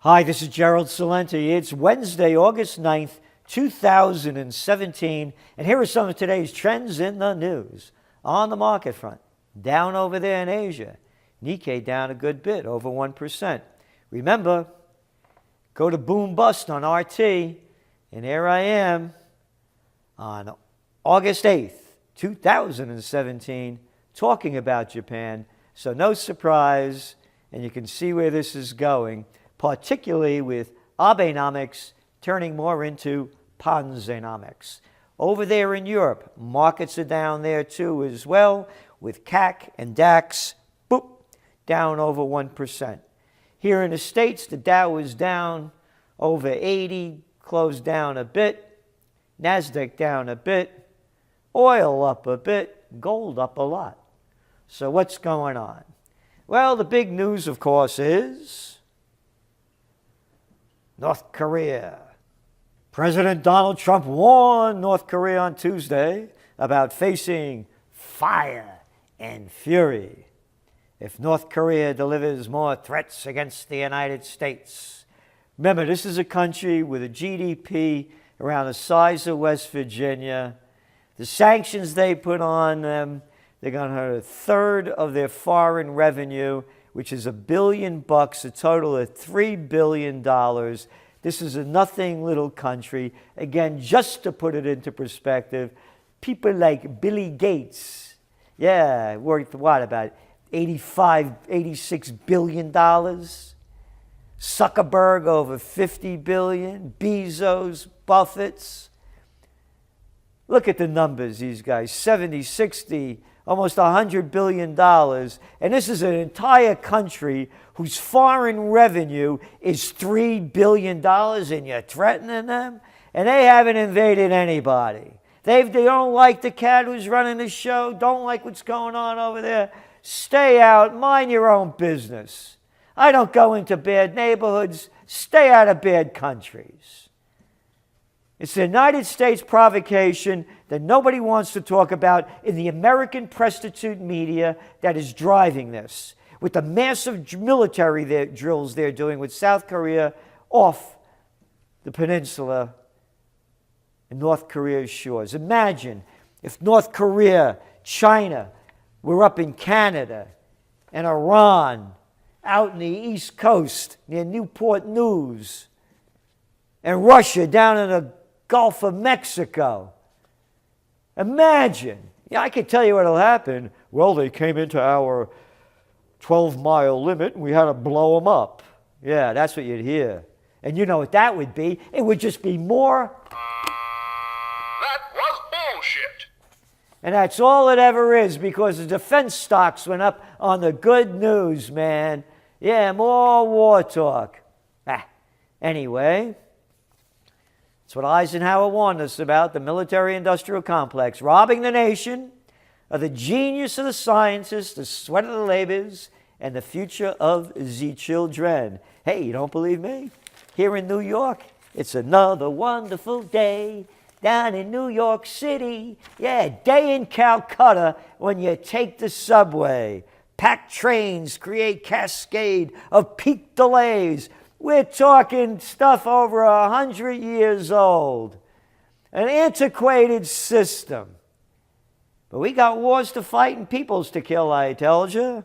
Hi, this is Gerald Salenti. It's Wednesday, August 9th, 2017, and here are some of today's trends in the news. On the market front, down over there in Asia. Nikkei down a good bit, over 1%. Remember, go to boom bust on RT, and here I am on August 8th, 2017, talking about Japan. So no surprise, and you can see where this is going, particularly with Abenomics turning more into Ponzenomics. Over there in Europe, markets are down there too as well, with CAC and DAX, boop, down over 1%. Here in the States, the Dow is down over 80, closed down a bit, NASDAQ down a bit, oil up a bit, gold up a lot. So what's going on? Well, the big news, of course, is North Korea. President Donald Trump warned North Korea on Tuesday about facing fire and fury if North Korea delivers more threats against the United States. Remember, this is a country with a GDP around the size of West Virginia. The sanctions they put on them, they're going to hurt a third of their foreign revenue, which is $1 billion, a total of $3 billion. This is a nothing little country. Again, just to put it into perspective, people like Billy Gates, worth what, about $86 billion? Zuckerberg over $50 billion, Bezos, Buffett's. Look at the numbers, these guys, 70, 60, almost $100 billion. And this is an entire country whose foreign revenue is $3 billion, and you're threatening them? And they haven't invaded anybody. They don't like the cat who's running the show, don't like what's going on over there. Stay out, mind your own business. I don't go into bad neighborhoods. Stay out of bad countries. It's the United States provocation that nobody wants to talk about in the American prostitute media that is driving this, with the massive military drills they're doing with South Korea off the peninsula and North Korea's shores. Imagine if North Korea, China were up in Canada and Iran out in the East Coast near Newport News, and Russia down in the Gulf of Mexico. Imagine. I can tell you what'll happen. Well, they came into our 12-mile limit and we had to blow them up. Yeah, that's what you'd hear. And you know what that would be? It would just be more. That was bullshit. And that's all it ever is, because the defense stocks went up on the good news, man. Yeah, more war talk. Anyway, that's what Eisenhower warned us about, the military-industrial complex, robbing the nation of the genius of the scientists, the sweat of the labors, and the future of the children. Hey, you don't believe me? Here in New York, it's another wonderful day down in New York City. Yeah, day in Calcutta when you take the subway. Packed trains create cascade of peak delays. We're talking stuff over 100 years old. An antiquated system. But we got wars to fight and peoples to kill, I told you.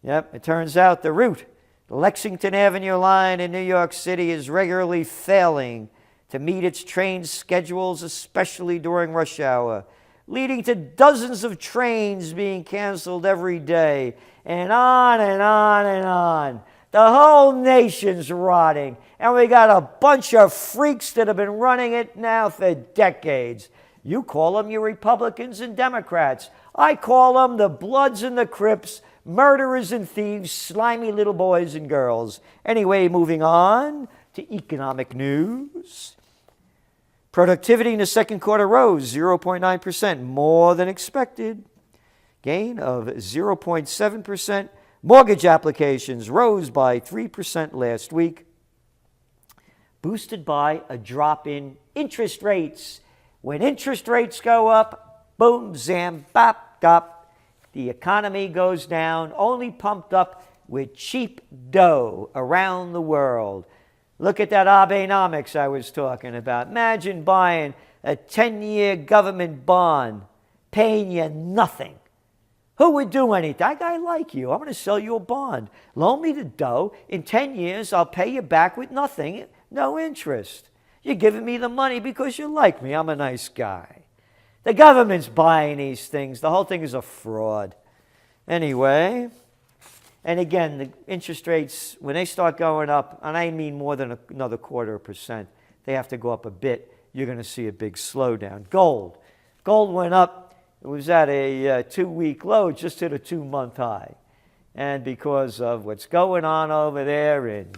Yep, it turns out the route, the Lexington Avenue line in New York City, is regularly failing to meet its train schedules, especially during rush hour, leading to dozens of trains being canceled every day, and on and on and on. The whole nation's rotting, and we got a bunch of freaks that have been running it now for decades. You call them your Republicans and Democrats. I call them the Bloods and the Crips, murderers and thieves, slimy little boys and girls. Anyway, moving on to economic news. Productivity in the second quarter rose 0.9%, more than expected. Gain of 0.7%. Mortgage applications rose by 3% last week, boosted by a drop in interest rates. When interest rates go up, boom, zam, bop, dop, the economy goes down, only pumped up with cheap dough around the world. Look at that Abenomics I was talking about. Imagine buying a 10-year government bond, paying you nothing. Who would do anything? That guy like you. I'm going to sell you a bond. Loan me the dough. In 10 years, I'll pay you back with nothing, no interest. You're giving me the money because you like me. I'm a nice guy. The government's buying these things. The whole thing is a fraud. Anyway, and again, the interest rates, when they start going up, and I mean more than another 0.25%, they have to go up a bit. You're going to see a big slowdown. Gold. Gold went up. It was at a 2-week low, just hit a 2-month high. And because of what's going on over there in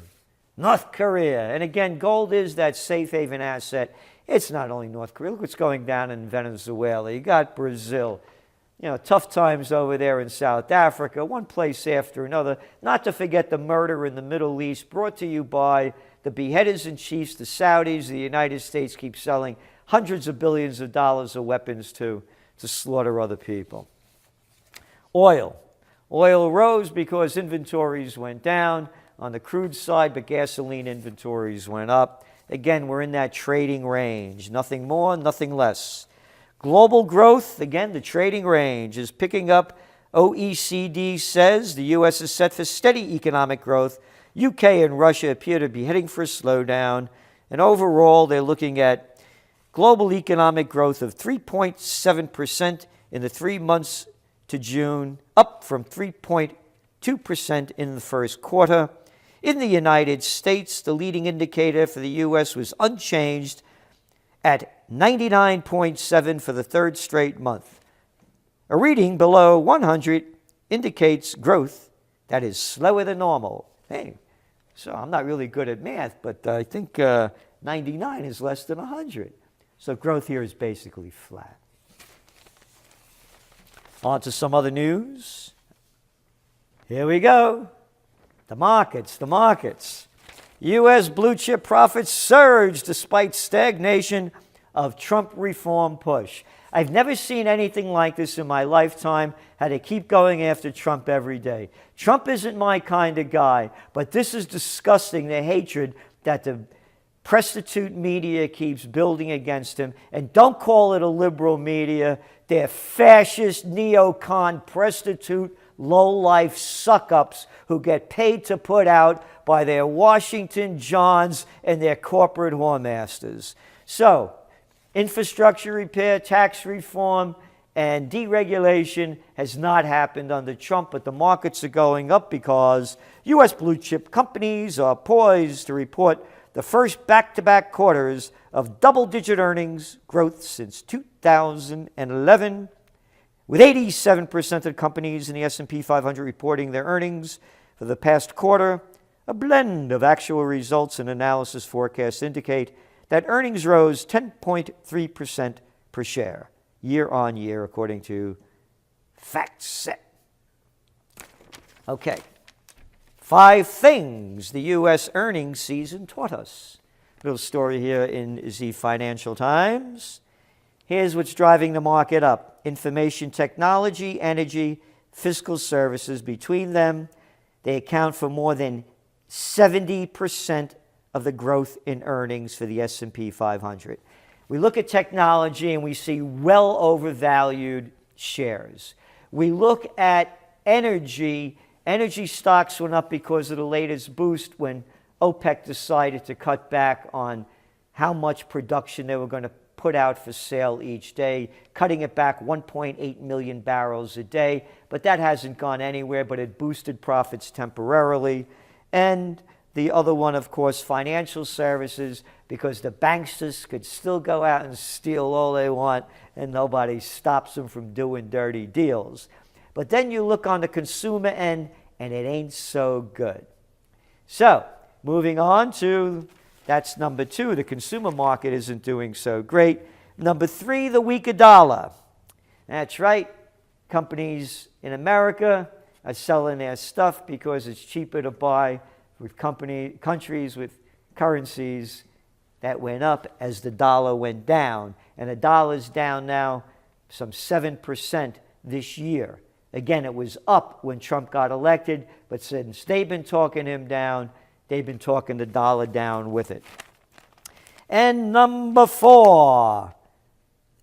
North Korea. And again, gold is that safe haven asset. It's not only North Korea. Look what's going down in Venezuela. You got Brazil. You know, tough times over there in South Africa, one place after another. Not to forget the murder in the Middle East, brought to you by the beheaders in chiefs, the Saudis. The United States keeps selling hundreds of billions of dollars of weapons to slaughter other people. Oil. Oil rose because inventories went down on the crude side, but gasoline inventories went up. Again, we're in that trading range. Nothing more, nothing less. Global growth, again, the trading range is picking up. OECD says the U.S. is set for steady economic growth. UK and Russia appear to be heading for a slowdown. And overall, they're looking at global economic growth of 3.7% in the 3 months to June, up from 3.2% in the first quarter. In the United States, the leading indicator for the U.S. was unchanged at 99.7 for the third straight month. A reading below 100 indicates growth that is slower than normal. Hey, so I'm not really good at math, but I think 99 is less than 100. So growth here is basically flat. On to some other news. Here we go. The markets. U.S. blue chip profits surged despite stagnation of Trump reform push. I've never seen anything like this in my lifetime. Had to keep going after Trump every day. Trump isn't my kind of guy, but this is disgusting, the hatred that the prostitute media keeps building against him. And don't call it a liberal media. They're fascist, neocon, prostitute, low-life suck-ups who get paid to put out by their Washington Johns and their corporate whoremasters. So, infrastructure repair, tax reform, and deregulation has not happened under Trump, but the markets are going up because U.S. blue chip companies are poised to report the first back-to-back quarters of double-digit earnings growth since 2011, with 87% of companies in the S&P 500 reporting their earnings for the past quarter. A blend of actual results and analysis forecasts indicate that earnings rose 10.3% per share year on year, according to FactSet. Okay. 5 things the U.S. earnings season taught us. Little story here in the Financial Times. Here's what's driving the market up. Information technology, energy, fiscal services. Between them, they account for more than 70% of the growth in earnings for the S&P 500. We look at technology and we see well overvalued shares. We look at energy. Energy stocks went up because of the latest boost when OPEC decided to cut back on how much production they were going to put out for sale each day, cutting it back 1.8 million barrels a day. But that hasn't gone anywhere, but it boosted profits temporarily. And the other one, of course, financial services, because the banksters could still go out and steal all they want, and nobody stops them from doing dirty deals. But then you look on the consumer end, and it ain't so good. So, moving on to, that's number 2, the consumer market isn't doing so great. Number 3, the weaker dollar. That's right, companies in America are selling their stuff because it's cheaper to buy with countries with currencies that went up as the dollar went down. And the dollar's down now some 7% this year Again, it was up when Trump got elected, but since they've been talking him down, they've been talking the dollar down with it. And number 4,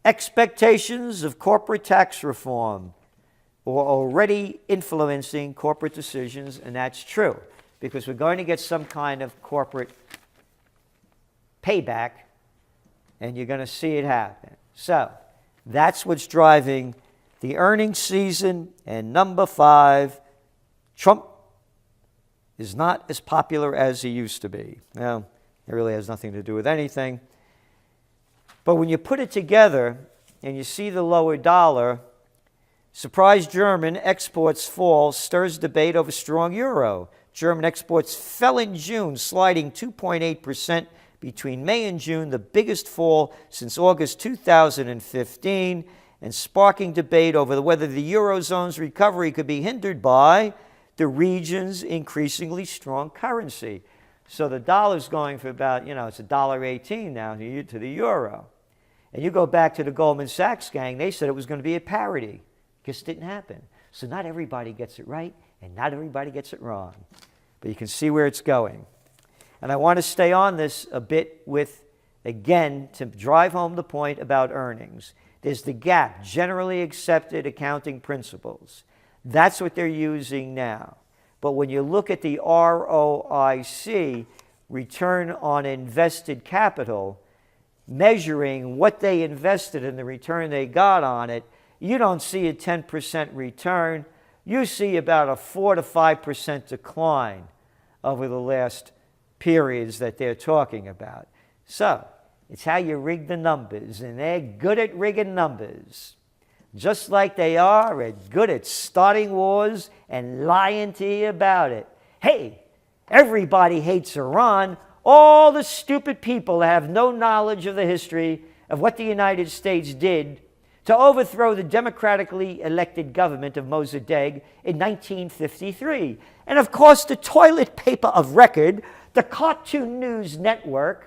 expectations of corporate tax reform are already influencing corporate decisions, and that's true, because we're going to get some kind of corporate payback, and you're going to see it happen. So that's what's driving the earnings season. And number 5, Trump is not as popular as he used to be. Now, it really has nothing to do with anything. But when you put it together and you see the lower dollar, surprise German exports fall stirs debate over strong euro. German exports fell in June, sliding 2.8% between May and June, the biggest fall since August 2015, and sparking debate over whether the Eurozone's recovery could be hindered by the region's increasingly strong currency. So the dollar's going for about, it's $1.18 now to the euro. And you go back to the Goldman Sachs gang, they said it was going to be a parity. Just didn't happen. So not everybody gets it right, and not everybody gets it wrong. But you can see where it's going. And I want to stay on this a bit with, again, to drive home the point about earnings. There's the gap, generally accepted accounting principles. That's what they're using now. But when you look at the ROIC, return on invested capital, measuring what they invested and the return they got on it, you don't see a 10% return. You see about a 4 to 5% decline over the last periods that they're talking about. So it's how you rig the numbers, and they're good at rigging numbers, just like they are good at starting wars and lying to you about it. Hey, everybody hates Iran. All the stupid people have no knowledge of the history of what the United States did to overthrow the democratically elected government of Mossadegh in 1953. And of course, the toilet paper of record, the Cartoon News Network,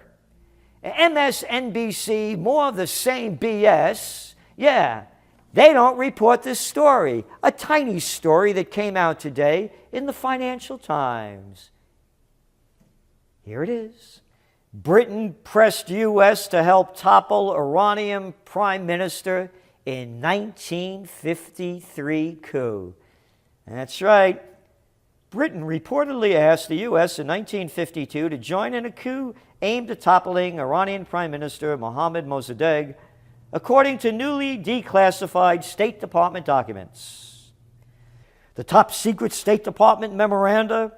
MSNBC, more of the same BS. Yeah, they don't report this story. A tiny story that came out today in the Financial Times. Here it is. Britain pressed U.S. to help topple Iranian Prime Minister in 1953 coup. That's right. Britain reportedly asked the U.S. in 1952 to join in a coup aimed at toppling Iranian Prime Minister Mohammad Mossadegh, according to newly declassified State Department documents. The top secret State Department memoranda,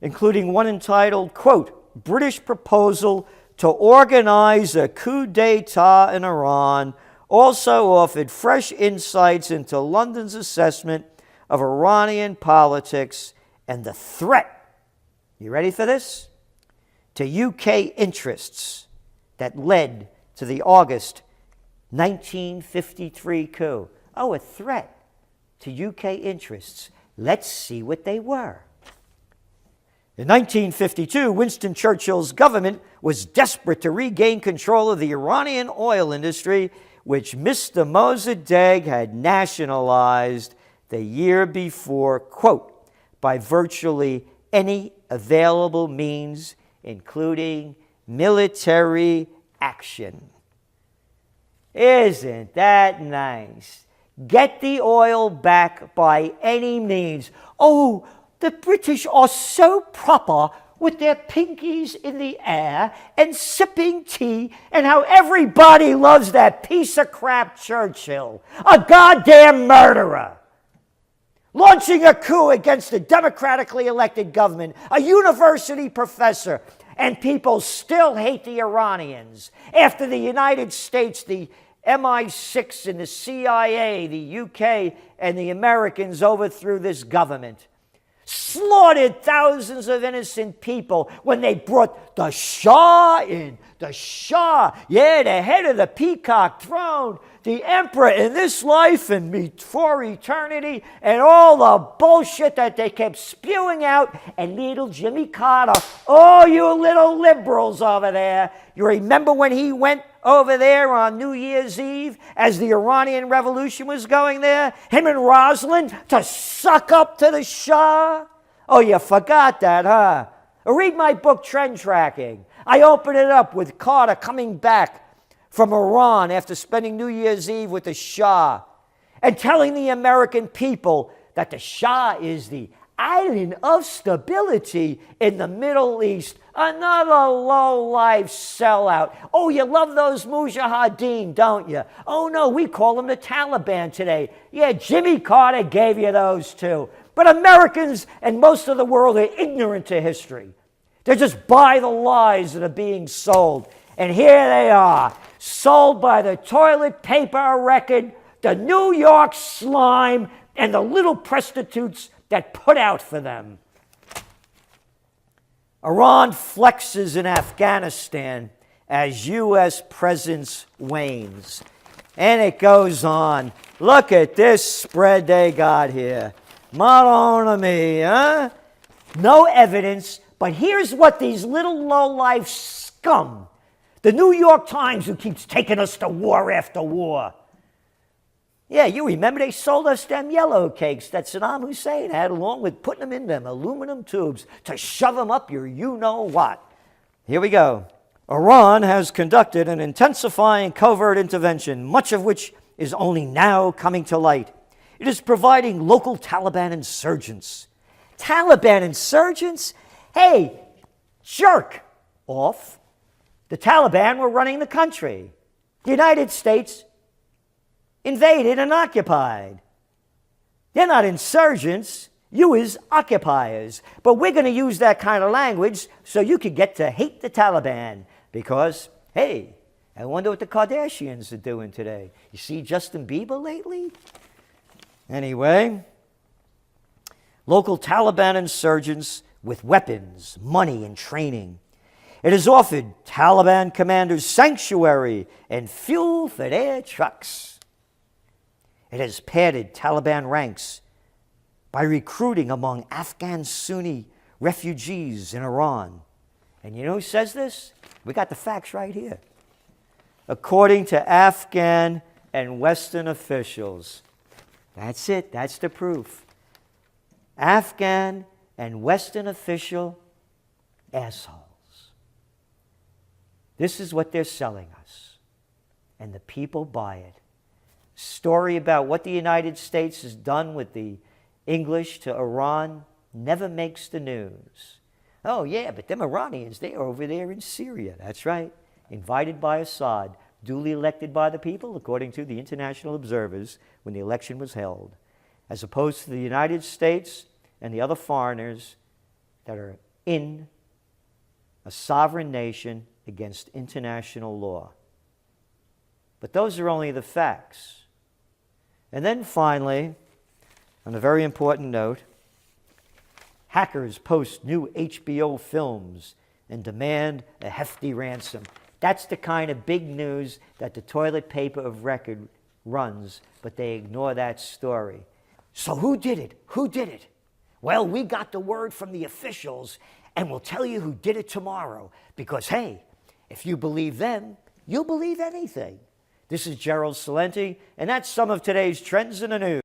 including one entitled, quote, British proposal to organize a coup d'etat in Iran, also offered fresh insights into London's assessment of Iranian politics and the threat, you ready for this, to UK interests that led to the August 1953 coup. Oh, a threat to UK interests. Let's see what they were. In 1952, Winston Churchill's government was desperate to regain control of the Iranian oil industry, which Mr. Mossadegh had nationalized the year before, quote, by virtually any available means, including military action. Isn't that nice? Get the oil back by any means. Oh, the British are so proper with their pinkies in the air and sipping tea, and how everybody loves that piece of crap Churchill, a goddamn murderer, launching a coup against a democratically elected government, a university professor, and people still hate the Iranians. After the United States, the MI6 and the CIA, the UK, and the Americans overthrew this government, slaughtered thousands of innocent people when they brought the Shah in. The Shah, yeah, the head of the peacock throne, the emperor in this life and for eternity, and all the bullshit that they kept spewing out. And little Jimmy Carter, oh, you little liberals over there, you remember when he went over there on New Year's Eve as the Iranian Revolution was going there, him and Rosalind, to suck up to the Shah? Oh, you forgot that, huh? Read my book, Trend Tracking. I open it up with Carter coming back from Iran after spending New Year's Eve with the Shah and telling the American people that the Shah is the island of stability in the Middle East. Another low-life sellout. Oh, you love those mujahideen, don't you? Oh, no, we call them the Taliban today. Yeah, Jimmy Carter gave you those too. But Americans and most of the world are ignorant to history. They just buy the lies that are being sold. And here they are, sold by the toilet paper record, the New York slime, and the little prostitutes that put out for them. Iran flexes in Afghanistan as U.S. presence wanes. And it goes on. Look at this spread they got here. Mon ami, huh? No evidence, but here's what these little low-life scum, the New York Times, who keeps taking us to war after war. Yeah, you remember they sold us them yellow cakes that Saddam Hussein had, along with putting them in them aluminum tubes to shove them up your you-know-what. Here we go. Iran has conducted an intensifying covert intervention, much of which is only now coming to light. It is providing local Taliban insurgents. Taliban insurgents? Hey, jerk off. The Taliban were running the country. The United States invaded and occupied. They're not insurgents. You is occupiers. But we're going to use that kind of language so you can get to hate the Taliban. Because, hey, I wonder what the Kardashians are doing today. You see Justin Bieber lately? Anyway, local Taliban insurgents with weapons, money, and training. It has offered Taliban commanders sanctuary and fuel for their trucks. It has padded Taliban ranks by recruiting among Afghan Sunni refugees in Iran. And you know who says this? We got the facts right here. According to Afghan and Western officials. That's it. That's the proof. Afghan and Western official assholes. This is what they're selling us. And the people buy it. Story about what the United States has done with the English to Iran never makes the news. Oh, yeah, but them Iranians, they are over there in Syria. That's right. Invited by Assad, duly elected by the people, according to the international observers, when the election was held, as opposed to the United States and the other foreigners that are in a sovereign nation against international law. But those are only the facts. And then finally, on a very important note, hackers post new HBO films and demand a hefty ransom. That's the kind of big news that the toilet paper of record runs, but they ignore that story. So who did it? Who did it? Well, we got the word from the officials, and we'll tell you who did it tomorrow. Because, hey, if you believe them, you'll believe anything. This is Gerald Salenti, and that's some of today's trends in the news.